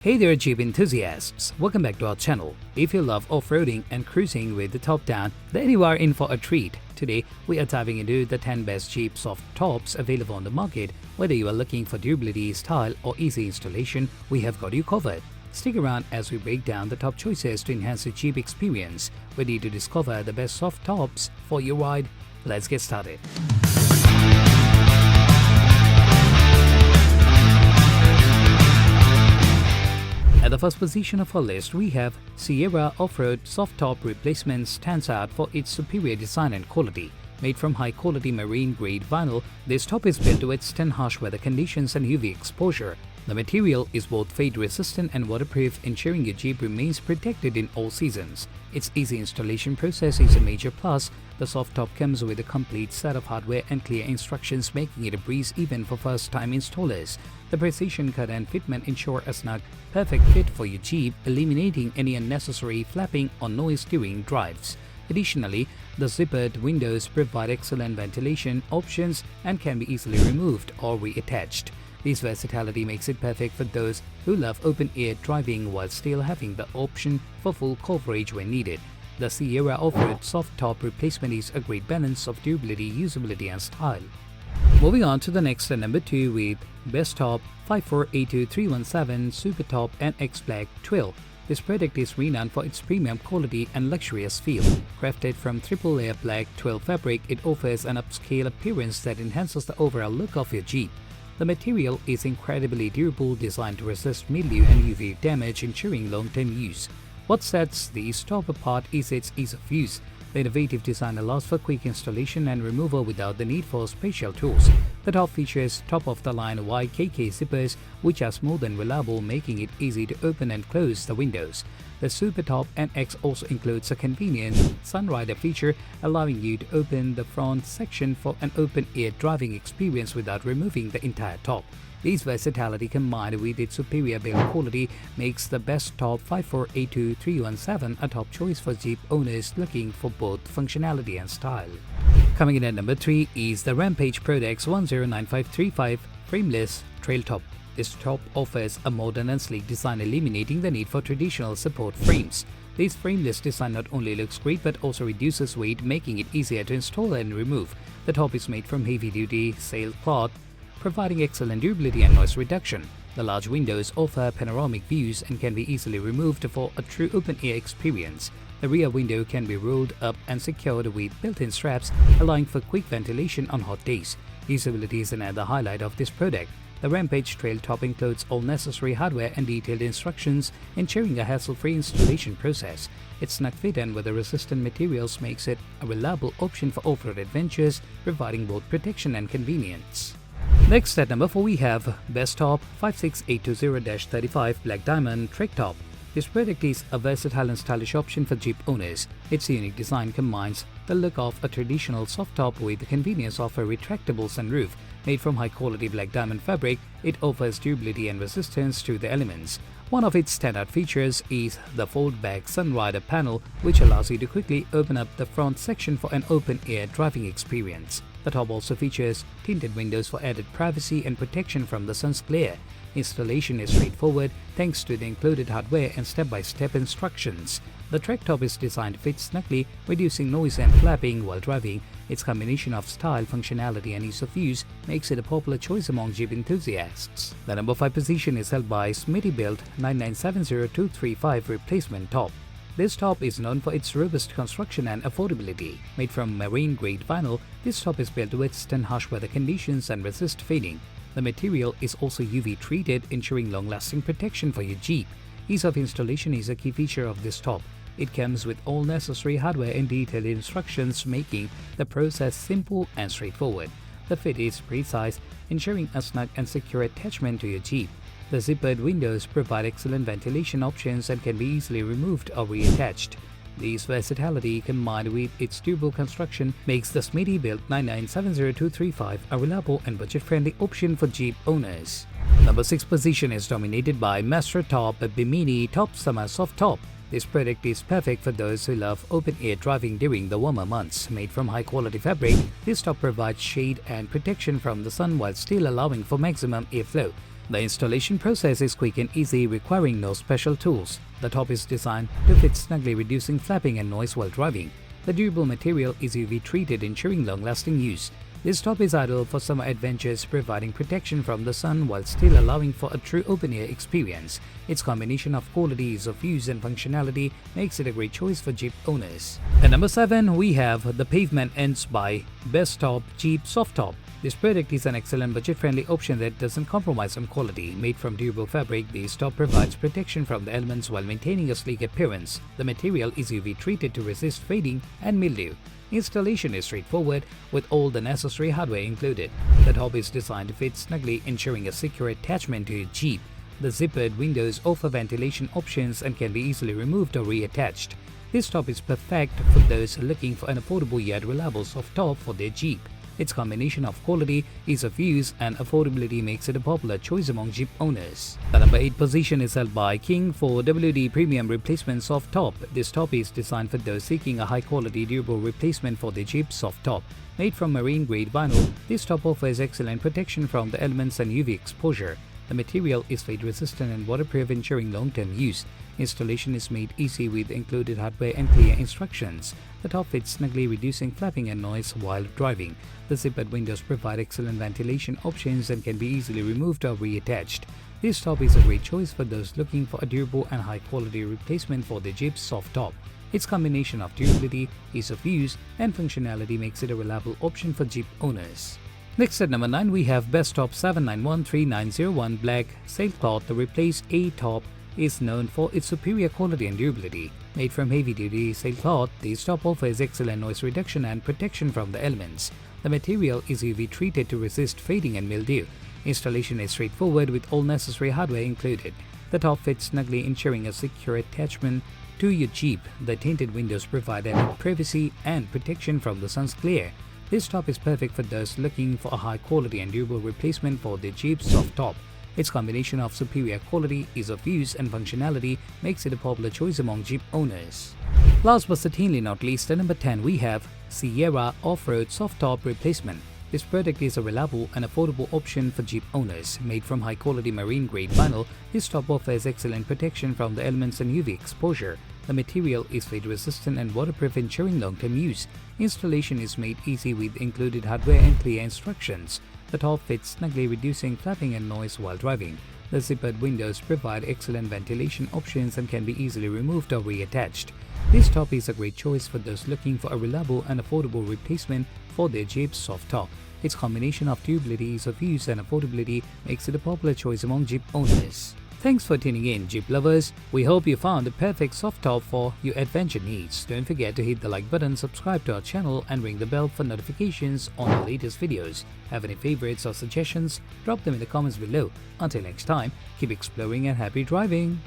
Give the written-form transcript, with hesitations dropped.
Hey there Jeep enthusiasts, welcome back to our channel. If you love off-roading and cruising with the top down, then you are in for a treat. Today, we are diving into the 10 best Jeep soft tops available on the market. Whether you are looking for durability, style or easy installation, we have got you covered. Stick around as we break down the top choices to enhance the Jeep experience. Ready to discover the best soft tops for your ride? Let's get started. At the first position of our list, we have Sierra Offroad Soft Top Replacement stands out for its superior design and quality. Made from high-quality marine-grade vinyl, this top is built to withstand harsh weather conditions and UV exposure. The material is both fade-resistant and waterproof, ensuring your Jeep remains protected in all seasons. Its easy installation process is a major plus. The soft top comes with a complete set of hardware and clear instructions, making it a breeze even for first-time installers. The precision cut and fitment ensure a snug, perfect fit for your Jeep, eliminating any unnecessary flapping or noise during drives. Additionally, the zippered windows provide excellent ventilation options and can be easily removed or reattached. This versatility makes it perfect for those who love open-air driving while still having the option for full coverage when needed. The Sierra Offroad Soft Top Replacement is a great balance of durability, usability and style. Moving on to the next at number 2 with Bestop 5482317 Supertop NX Black Twill. This product is renowned for its premium quality and luxurious feel. Crafted from triple-layer black twill fabric, it offers an upscale appearance that enhances the overall look of your Jeep. The material is incredibly durable, designed to resist mildew and UV damage, ensuring long-term use. What sets this top apart is its ease of use. The innovative design allows for quick installation and removal without the need for special tools. The top features top-of-the-line YKK zippers, which are smooth and reliable, making it easy to open and close the windows. The Supertop NX also includes a convenient Sunrider feature, allowing you to open the front section for an open-air driving experience without removing the entire top. This versatility combined with its superior build quality makes the Bestop 5482317 a top choice for Jeep owners looking for both functionality and style. Coming in at number 3 is the Rampage Prodex 109535 Frameless Trektop. This top offers a modern and sleek design, eliminating the need for traditional support frames. This frameless design not only looks great but also reduces weight, making it easier to install and remove. The top is made from heavy-duty Sailcloth, providing excellent durability and noise reduction. The large windows offer panoramic views and can be easily removed for a true open-air experience. The rear window can be rolled up and secured with built-in straps, allowing for quick ventilation on hot days. Usability is another highlight of this product. The Rampage Trektop includes all necessary hardware and detailed instructions, ensuring a hassle-free installation process. Its snug fit and weather-resistant materials makes it a reliable option for off-road adventures, providing both protection and convenience. Next at number 4 we have Bestop 56820-35 Black Diamond Trektop. This product is a versatile and stylish option for Jeep owners. Its unique design combines the look of a traditional soft top with the convenience of a retractable sunroof. Made from high-quality black diamond fabric, it offers durability and resistance to the elements. One of its standout features is the fold-back Sunrider panel, which allows you to quickly open up the front section for an open-air driving experience. The top also features tinted windows for added privacy and protection from the sun's glare. Installation is straightforward thanks to the included hardware and step-by-step instructions. The Trektop is designed to fit snugly, reducing noise and flapping while driving. Its combination of style, functionality and ease of use makes it a popular choice among Jeep enthusiasts. The number 5 position is held by Smittybilt 9970235 Replacement Top. This top is known for its robust construction and affordability. Made from marine-grade vinyl, this top is built to withstand harsh weather conditions and resist fading. The material is also UV-treated, ensuring long-lasting protection for your Jeep. Ease of installation is a key feature of this top. It comes with all necessary hardware and detailed instructions, making the process simple and straightforward. The fit is precise, ensuring a snug and secure attachment to your Jeep. The zippered windows provide excellent ventilation options and can be easily removed or reattached. This versatility combined with its durable construction makes the Smittybilt 9970235 a reliable and budget-friendly option for Jeep owners. Number 6 position is dominated by MasterTop Bimini Top Summer Soft Top. This product is perfect for those who love open-air driving during the warmer months. Made from high-quality fabric, this top provides shade and protection from the sun while still allowing for maximum airflow. The installation process is quick and easy, requiring no special tools. The top is designed to fit snugly, reducing flapping and noise while driving. The durable material is UV treated, ensuring long-lasting use. This top is ideal for summer adventures, providing protection from the sun while still allowing for a true open-air experience. Its combination of quality, ease of use and functionality makes it a great choice for Jeep owners. At number 7, we have the Pavement Ends by Bestop Jeep Soft Top. This product is an excellent budget-friendly option that doesn't compromise on quality. Made from durable fabric, this top provides protection from the elements while maintaining a sleek appearance. The material is UV treated to resist fading and mildew. Installation is straightforward with all the necessary hardware included. The top is designed to fit snugly, ensuring a secure attachment to your Jeep. The zippered windows offer ventilation options and can be easily removed or reattached. This top is perfect for those looking for an affordable yet reliable soft top for their Jeep. Its combination of quality, ease of use and affordability makes it a popular choice among Jeep owners. The number 8 position is held by King for WD Premium Replacement Soft Top. This top is designed for those seeking a high-quality durable replacement for their Jeep soft top. Made from marine-grade vinyl, this top offers excellent protection from the elements and UV exposure. The material is fade-resistant and waterproof, ensuring long-term use. Installation is made easy with included hardware and clear instructions. The top fits snugly, reducing flapping and noise while driving. The zippered windows provide excellent ventilation options and can be easily removed or reattached. This top is a great choice for those looking for a durable and high-quality replacement for their Jeep soft top. Its combination of durability, ease of use, and functionality makes it a reliable option for Jeep owners. Next at number 9, we have Bestop 791391 Black Sailcloth. The replace A top is known for its superior quality and durability. Made from heavy-duty sailcloth, this top offers excellent noise reduction and protection from the elements. The material is UV treated to resist fading and mildew. Installation is straightforward with all necessary hardware included. The top fits snugly, ensuring a secure attachment to your Jeep. The tinted windows provide added privacy and protection from the sun's glare. This top is perfect for those looking for a high-quality and durable replacement for their Jeep soft top. Its combination of superior quality, ease of use and functionality makes it a popular choice among Jeep owners. Last but certainly not least, at number 10, we have Sierra Offroad Soft Top Replacement. This product is a reliable and affordable option for Jeep owners. Made from high-quality marine-grade vinyl, this top offers excellent protection from the elements and UV exposure. The material is fade-resistant and waterproof, ensuring long-term use. Installation is made easy with included hardware and clear instructions. The top fits snugly, reducing flapping and noise while driving. The zippered windows provide excellent ventilation options and can be easily removed or reattached. This top is a great choice for those looking for a reliable and affordable replacement for their Jeep soft top. Its combination of durability, ease of use and affordability makes it a popular choice among Jeep owners. Thanks for tuning in, Jeep lovers. We hope you found the perfect soft top for your adventure needs. Don't forget to hit the like button, subscribe to our channel and ring the bell for notifications on our latest videos. Have any favorites or suggestions? Drop them in the comments below. Until next time, keep exploring and happy driving.